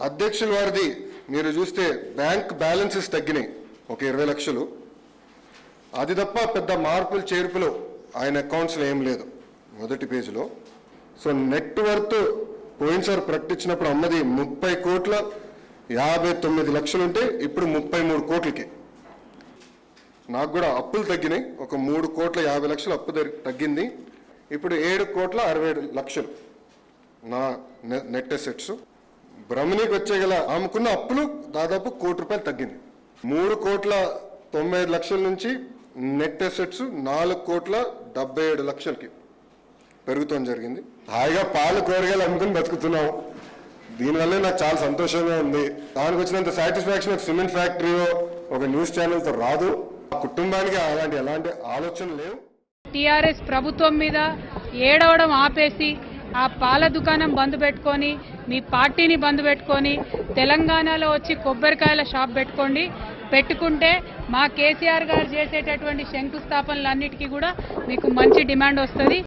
అధ్యక్షుల వారిది మీరు చూస్తే బ్యాంక్ బ్యాలెన్సెస్ తగ్గినాయి ఒక 20 లక్షలు. అది తప్ప పెద్ద మార్పులు చేర్పులు ఆయన అకౌంట్స్లో ఏం లేదు మొదటి పేజీలో. సో నెట్ వర్త్ పోయినసారి ప్రకటించినప్పుడు అమ్మది 30,59,00,000 ఉంటే ఇప్పుడు 33 కోట్లకి. నాకు కూడా అప్పులు తగ్గినాయి, ఒక 3,50,00,000 అప్పు తగ్గింది. ఇప్పుడు 7,67,00,000 నా నెట్ అసెట్స్. బ్రహ్మణికి వచ్చేగల ఆమెకున్న అప్పులు దాదాపు ₹1,00,00,000 తగ్గింది. 3,95,00,000 నుంచి నెట్ అసెట్స్ 4,77,00,000కి పెరుగుతాం జరిగింది. హాయిగా పాలు కూరగాయలు అమ్ముకుని బతుకుతున్నాం. దీనివల్లే నాకు చాలా సంతోషంగా ఉంది. దానికి వచ్చినంత సాటిస్ఫాక్షన్ సిమెంట్ ఫ్యాక్టరీ ఒక న్యూస్ ఛానల్తో రాదు. కుటుంబానికి ఎలాంటి ఆలోచన లేవు. టీఆర్ఎస్ ప్రభుత్వం మీద ఏడవడం ఆపేసి ఆ పాల దుకాణం బంద్ పెట్టుకొని మీ పార్టీని బంద్ పెట్టుకొని తెలంగాణలో వచ్చి కొబ్బరికాయల షాప్ పెట్టుకుంటే మా కేసీఆర్ గారు చేసేటటువంటి శంకుస్థాపనలన్నిటికీ కూడా మీకు మంచి డిమాండ్ వస్తుంది.